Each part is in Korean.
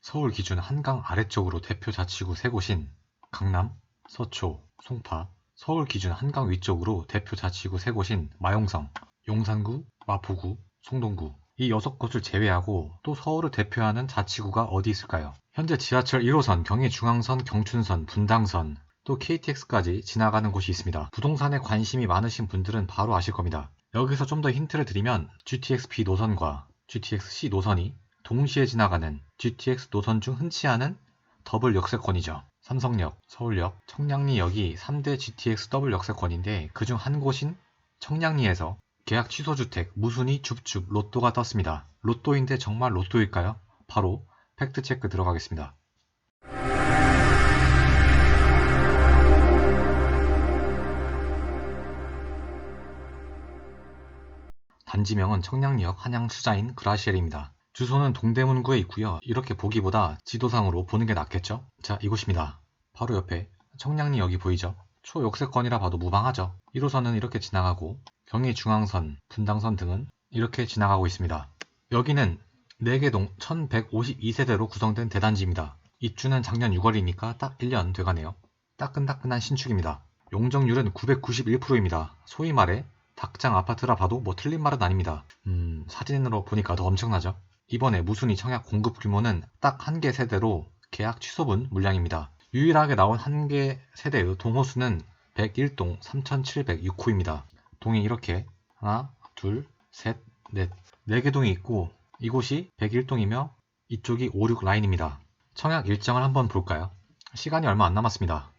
서울 기준 한강 아래쪽으로 대표 자치구 3곳인 강남, 서초, 송파, 서울 기준 한강 위쪽으로 대표 자치구 3곳인 마용성, 용산구, 마포구, 송동구 이 6곳을 제외하고 또 서울을 대표하는 자치구가 어디 있을까요? 현재 지하철 1호선, 경의중앙선, 경춘선, 분당선, 또 KTX까지 지나가는 곳이 있습니다. 부동산에 관심이 많으신 분들은 바로 아실 겁니다. 여기서 좀 더 힌트를 드리면 GTX-B 노선과 GTX-C 노선이 동시에 지나가는 GTX 노선 중 흔치 않은 더블 역세권이죠. 삼성역, 서울역, 청량리역이 3대 GTX 더블 역세권인데 그중 한 곳인 청량리에서 계약 취소 주택 무순위 줍줍 로또가 떴습니다. 로또인데 정말 로또일까요? 바로 팩트체크 들어가겠습니다. 단지명은 청량리역 한양수자인 그라시엘입니다. 주소는 동대문구에 있고요. 이렇게 보기보다 지도상으로 보는 게 낫겠죠? 자, 이곳입니다. 바로 옆에 청량리역이 보이죠? 초역세권이라 봐도 무방하죠. 1호선은 이렇게 지나가고 경의중앙선, 분당선 등은 이렇게 지나가고 있습니다. 여기는 4개동 1152세대로 구성된 대단지입니다. 입주는 작년 6월이니까 딱 1년 돼가네요. 따끈따끈한 신축입니다. 용적률은 991%입니다. 소위 말해 닭장 아파트라 봐도 뭐 틀린 말은 아닙니다. 사진으로 보니까 더 엄청나죠? 이번에 무순위 청약 공급 규모는 딱 1개 세대로 계약 취소분 물량입니다. 유일하게 나온 1개 세대의 동호수는 101동 3706호입니다. 동이 이렇게 하나, 둘, 셋, 넷 4개 동이 있고 이곳이 101동이며 이쪽이 5, 6 라인입니다. 청약 일정을 한번 볼까요? 시간이 얼마 안 남았습니다.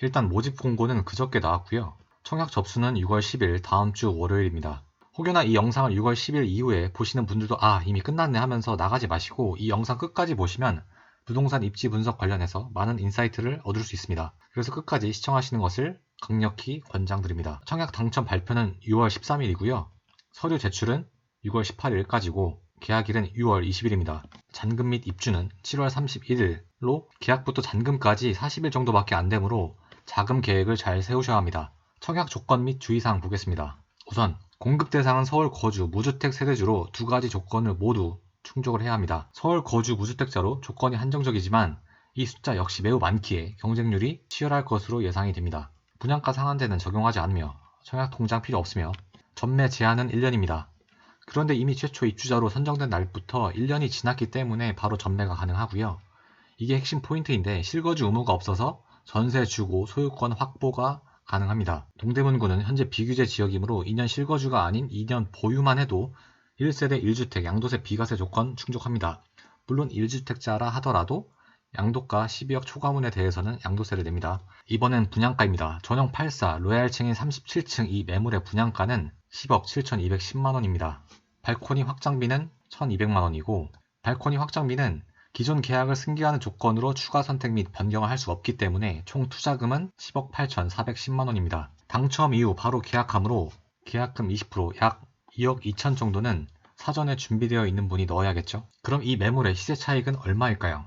일단 모집 공고는 그저께 나왔고요. 청약 접수는 6월 10일 다음 주 월요일입니다. 혹여나 이 영상을 6월 10일 이후에 보시는 분들도 이미 끝났네 하면서 나가지 마시고 이 영상 끝까지 보시면 부동산 입지 분석 관련해서 많은 인사이트를 얻을 수 있습니다. 그래서 끝까지 시청하시는 것을 강력히 권장드립니다. 청약 당첨 발표는 6월 13일이고요. 서류 제출은 6월 18일까지고 계약일은 6월 20일입니다. 잔금 및 입주는 7월 31일로 계약부터 잔금까지 40일 정도밖에 안 되므로 자금 계획을 잘 세우셔야 합니다. 청약 조건 및 주의사항 보겠습니다. 우선 공급 대상은 서울 거주 무주택 세대주로 2가지 조건을 모두 충족을 해야 합니다. 서울 거주 무주택자로 조건이 한정적이지만 이 숫자 역시 매우 많기에 경쟁률이 치열할 것으로 예상이 됩니다. 분양가 상한제는 적용하지 않으며 청약 통장 필요 없으며 전매 제한은 1년입니다. 그런데 이미 최초 입주자로 선정된 날부터 1년이 지났기 때문에 바로 전매가 가능하고요. 이게 핵심 포인트인데 실거주 의무가 없어서 전세 주고 소유권 확보가 가능합니다. 동대문구는 현재 비규제 지역이므로 2년 실거주가 아닌 2년 보유만 해도 1세대 1주택 양도세 비과세 조건 충족합니다. 물론 1주택자라 하더라도 양도가 12억 초과문에 대해서는 양도세를 냅니다. 이번엔 분양가입니다. 전용 84 로얄층인 37층 이 매물의 분양가는 10억 7,210만원입니다. 발코니 확장비는 1,200만원이고 발코니 확장비는 기존 계약을 승계하는 조건으로 추가 선택 및 변경을 할 수 없기 때문에 총 투자금은 10억 8,410만원입니다. 당첨 이후 바로 계약하므로 계약금 20% 약 2억 2천 정도는 사전에 준비되어 있는 분이 넣어야겠죠? 그럼 이 매물의 시세 차익은 얼마일까요?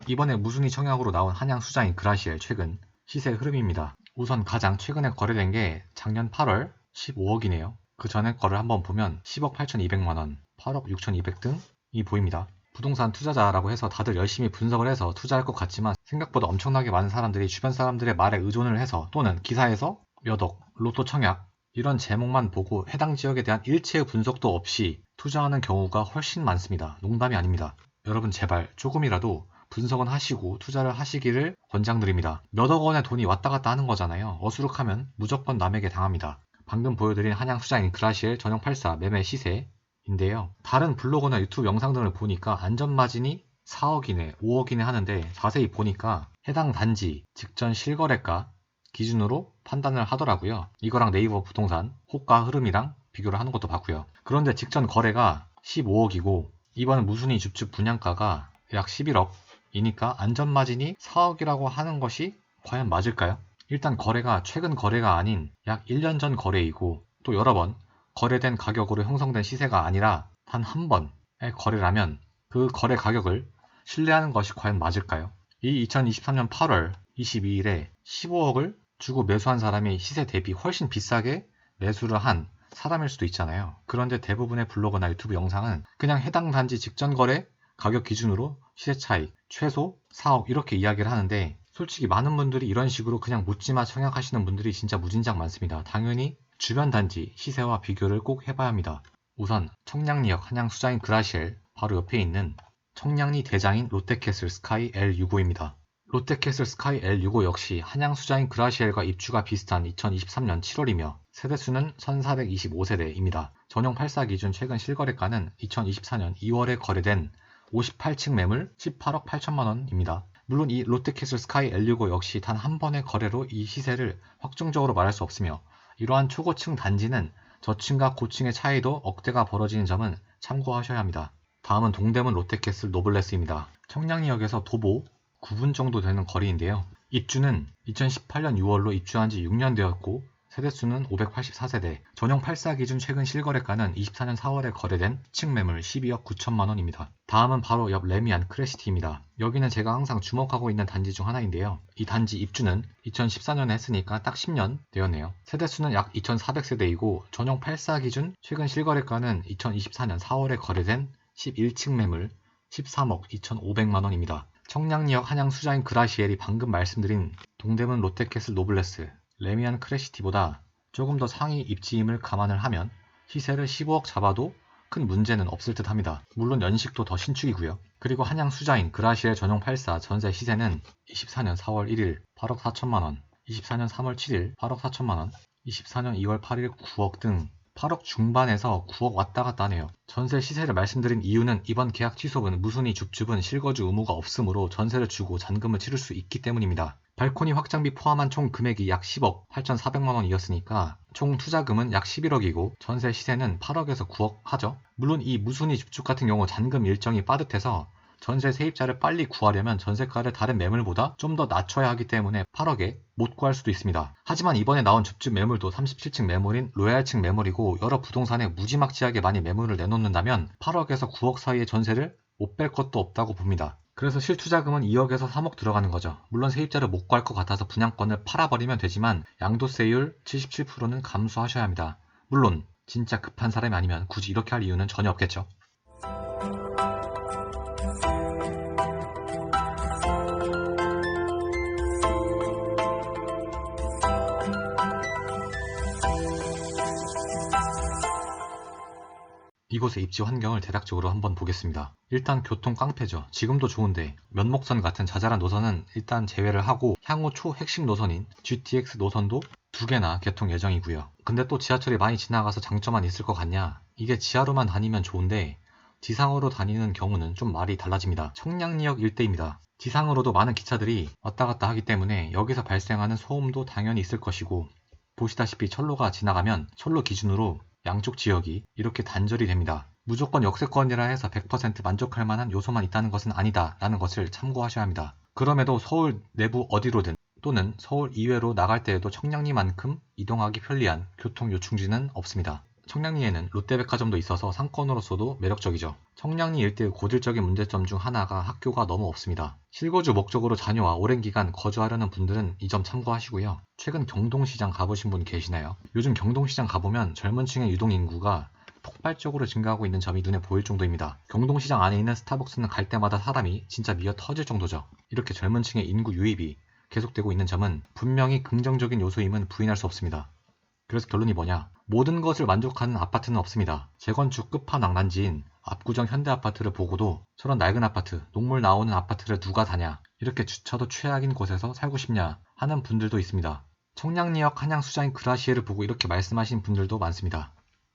이번에 무순위 청약으로 나온 한양 수자인 그라시엘 최근 시세 흐름입니다. 우선 가장 최근에 거래된 게 작년 8월 15억이네요. 그 전에 거를 한번 보면 10억 8,200만원, 8억 6,200 등이 보입니다. 부동산 투자자라고 해서 다들 열심히 분석을 해서 투자할 것 같지만 생각보다 엄청나게 많은 사람들이 주변 사람들의 말에 의존을 해서 또는 기사에서 몇 억, 로또 청약 이런 제목만 보고 해당 지역에 대한 일체의 분석도 없이 투자하는 경우가 훨씬 많습니다. 농담이 아닙니다. 여러분 제발 조금이라도 분석은 하시고 투자를 하시기를 권장드립니다. 몇억 원의 돈이 왔다 갔다 하는 거잖아요. 어수룩하면 무조건 남에게 당합니다. 방금 보여드린 한양 수자인 그라시엘 전용 84 매매 시세인데요. 다른 블로그나 유튜브 영상 등을 보니까 안전마진이 4억이네, 5억이네 하는데 자세히 보니까 해당 단지 직전 실거래가 기준으로 판단을 하더라고요. 이거랑 네이버 부동산 호가 흐름이랑 비교를 하는 것도 봤고요. 그런데 직전 거래가 15억이고 이번 무순위 줍줍 분양가가 약 11억이니까 안전마진이 4억이라고 하는 것이 과연 맞을까요? 일단 거래가 최근 거래가 아닌 약 1년 전 거래이고 또 여러 번 거래된 가격으로 형성된 시세가 아니라 단 한 번의 거래라면 그 거래 가격을 신뢰하는 것이 과연 맞을까요? 이 2023년 8월 22일에 15억을 주고 매수한 사람이 시세 대비 훨씬 비싸게 매수를 한 사람일 수도 있잖아요. 그런데 대부분의 블로그나 유튜브 영상은 그냥 해당 단지 직전 거래 가격 기준으로 시세 차익 최소 4억 이렇게 이야기를 하는데 솔직히 많은 분들이 이런 식으로 그냥 묻지마 청약하시는 분들이 진짜 무진장 많습니다. 당연히 주변 단지 시세와 비교를 꼭 해봐야 합니다. 우선 청량리역 한양 수자인 그라시엘 바로 옆에 있는 청량리 대장인 롯데캐슬 스카이 L65입니다. 롯데캐슬 스카이 L65 역시 한양 수자인 그라시엘과 입주가 비슷한 2023년 7월이며 세대수는 1425세대입니다. 전용 84 기준 최근 실거래가는 2024년 2월에 거래된 58층 매물 18억 8천만 원입니다. 물론 이 롯데캐슬 스카이 L65 역시 단 한 번의 거래로 이 시세를 확정적으로 말할 수 없으며 이러한 초고층 단지는 저층과 고층의 차이도 억대가 벌어지는 점은 참고하셔야 합니다. 다음은 동대문 롯데캐슬 노블레스입니다. 청량리역에서 도보 9분 정도 되는 거리인데요. 입주는 2018년 6월로 입주한 지 6년 되었고 세대수는 584세대, 전용 84 기준 최근 실거래가는 24년 4월에 거래된 층 매물 12억 9천만 원입니다. 다음은 바로 옆 레미안 크레시티입니다. 여기는 제가 항상 주목하고 있는 단지 중 하나인데요. 이 단지 입주는 2014년에 했으니까 딱 10년 되었네요. 세대수는 약 2400세대이고 전용 84 기준 최근 실거래가는 2024년 4월에 거래된 11층 매물 13억 2,500만 원입니다. 청량리역 한양 수자인 그라시엘이 방금 말씀드린 동대문 롯데캐슬 노블레스, 레미안 크레시티보다 조금 더 상위 입지임을 감안을 하면 시세를 15억 잡아도 큰 문제는 없을 듯 합니다. 물론 연식도 더 신축이고요. 그리고 한양 수자인 그라시엘 전용 84 전세 시세는 24년 4월 1일 8억 4천만 원, 24년 3월 7일 8억 4천만 원, 24년 2월 8일 9억 등 8억 중반에서 9억 왔다 갔다 하네요. 전세 시세를 말씀드린 이유는 이번 계약 취소분 무순위 줍줍은 실거주 의무가 없으므로 전세를 주고 잔금을 치를 수 있기 때문입니다. 발코니 확장비 포함한 총 금액이 약 10억 8,400만 원이었으니까 총 투자금은 약 11억이고 전세 시세는 8억에서 9억 하죠. 물론 이 무순위 줍줍 같은 경우 잔금 일정이 빠듯해서 전세 세입자를 빨리 구하려면 전세가를 다른 매물보다 좀 더 낮춰야 하기 때문에 8억에 못 구할 수도 있습니다. 하지만 이번에 나온 줍줍 매물도 37층 매물인 로얄층 매물이고 여러 부동산에 무지막지하게 많이 매물을 내놓는다면 8억에서 9억 사이의 전세를 못 뺄 것도 없다고 봅니다. 그래서 실투자금은 2억에서 3억 들어가는 거죠. 물론 세입자를 못 구할 것 같아서 분양권을 팔아버리면 되지만 양도세율 77%는 감수하셔야 합니다. 물론 진짜 급한 사람이 아니면 굳이 이렇게 할 이유는 전혀 없겠죠. 이곳의 입지 환경을 대략적으로 한번 보겠습니다. 일단 교통 깡패죠. 지금도 좋은데 면목선 같은 자잘한 노선은 일단 제외를 하고 향후 초핵심 노선인 GTX 노선도 2개나 개통 예정이고요. 근데 또 지하철이 많이 지나가서 장점만 있을 것 같냐? 이게 지하로만 다니면 좋은데 지상으로 다니는 경우는 좀 말이 달라집니다. 청량리역 일대입니다. 지상으로도 많은 기차들이 왔다 갔다 하기 때문에 여기서 발생하는 소음도 당연히 있을 것이고 보시다시피 철로가 지나가면 철로 기준으로 양쪽 지역이 이렇게 단절이 됩니다. 무조건 역세권이라 해서 100% 만족할 만한 요소만 있다는 것은 아니다 라는 것을 참고하셔야 합니다. 그럼에도 서울 내부 어디로든 또는 서울 이외로 나갈 때에도 청량리만큼 이동하기 편리한 교통 요충지는 없습니다. 청량리에는 롯데백화점도 있어서 상권으로서도 매력적이죠. 청량리 일대의 고질적인 문제점 중 하나가 학교가 너무 없습니다. 실거주 목적으로 자녀와 오랜 기간 거주하려는 분들은 이 점 참고하시고요. 최근 경동시장 가보신 분 계시나요? 요즘 경동시장 가보면 젊은 층의 유동인구가 폭발적으로 증가하고 있는 점이 눈에 보일 정도입니다. 경동시장 안에 있는 스타벅스는 갈 때마다 사람이 진짜 미어 터질 정도죠. 이렇게 젊은 층의 인구 유입이 계속되고 있는 점은 분명히 긍정적인 요소임은 부인할 수 없습니다. 그래서 결론이 뭐냐? 모든 것을 만족하는 아파트는 없습니다. 재건축 끝판왕 난지인 압구정 현대아파트를 보고도 저런 낡은 아파트, 녹물 나오는 아파트를 누가 사냐? 이렇게 주차도 최악인 곳에서 살고 싶냐? 하는 분들도 있습니다. 청량리역 한양 수자인 그라시엘을 보고 이렇게 말씀하신 분들도 많습니다.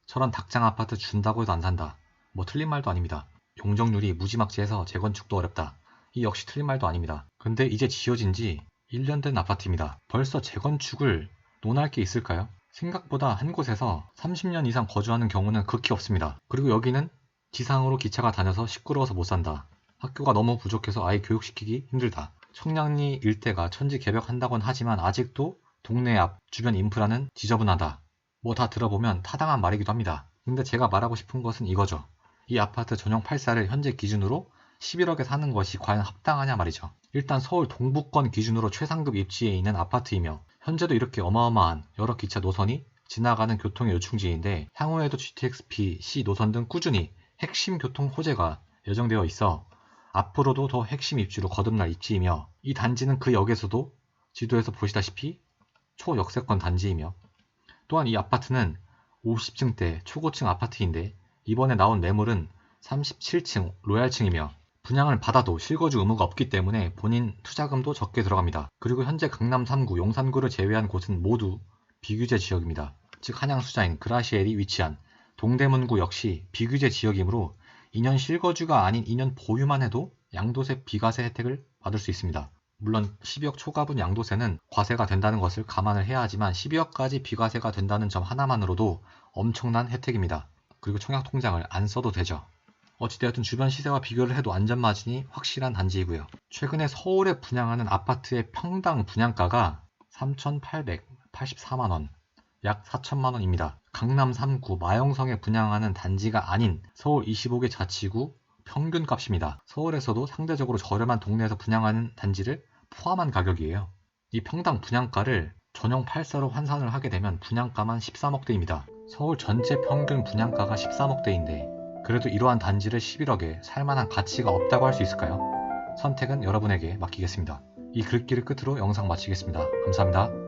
저런 닭장 아파트 준다고 해도 안 산다. 뭐 틀린 말도 아닙니다. 용적률이 무지막지해서 재건축도 어렵다. 이 역시 틀린 말도 아닙니다. 근데 이제 지어진 지 1년 된 아파트입니다. 벌써 재건축을 논할 게 있을까요? 생각보다 한 곳에서 30년 이상 거주하는 경우는 극히 없습니다. 그리고 여기는 지상으로 기차가 다녀서 시끄러워서 못 산다. 학교가 너무 부족해서 아이 교육시키기 힘들다. 청량리 일대가 천지개벽한다곤 하지만 아직도 동네 앞 주변 인프라는 지저분하다. 뭐 다 들어보면 타당한 말이기도 합니다. 근데 제가 말하고 싶은 것은 이거죠. 이 아파트 전용 84를 현재 기준으로 11억에 사는 것이 과연 합당하냐 말이죠. 일단 서울 동부권 기준으로 최상급 입지에 있는 아파트이며 현재도 이렇게 어마어마한 여러 기차 노선이 지나가는 교통의 요충지인데 향후에도 GTX-B, C 노선 등 꾸준히 핵심 교통 호재가 예정되어 있어 앞으로도 더 핵심 입지로 거듭날 입지이며 이 단지는 그 역에서도 지도에서 보시다시피 초역세권 단지이며 또한 이 아파트는 50층대 초고층 아파트인데 이번에 나온 매물은 37층 로얄층이며 분양을 받아도 실거주 의무가 없기 때문에 본인 투자금도 적게 들어갑니다. 그리고 현재 강남 3구, 용산구를 제외한 곳은 모두 비규제 지역입니다. 즉 한양수자인 그라시엘이 위치한 동대문구 역시 비규제 지역이므로 2년 실거주가 아닌 2년 보유만 해도 양도세 비과세 혜택을 받을 수 있습니다. 물론 12억 초과분 양도세는 과세가 된다는 것을 감안을 해야 하지만 12억까지 비과세가 된다는 점 하나만으로도 엄청난 혜택입니다. 그리고 청약통장을 안 써도 되죠. 어찌되었든 주변 시세와 비교를 해도 안전마진이 확실한 단지이고요. 최근에 서울에 분양하는 아파트의 평당 분양가가 3,884만원, 약 4천만원입니다. 강남 3구 마영성에 분양하는 단지가 아닌 서울 25개 자치구 평균값입니다. 서울에서도 상대적으로 저렴한 동네에서 분양하는 단지를 포함한 가격이에요. 이 평당 분양가를 전용 8사로 환산을 하게 되면 분양가만 13억대입니다. 서울 전체 평균 분양가가 13억대인데 그래도 이러한 단지를 11억에 살만한 가치가 없다고 할 수 있을까요? 선택은 여러분에게 맡기겠습니다. 이 글귀를 끝으로 영상 마치겠습니다. 감사합니다.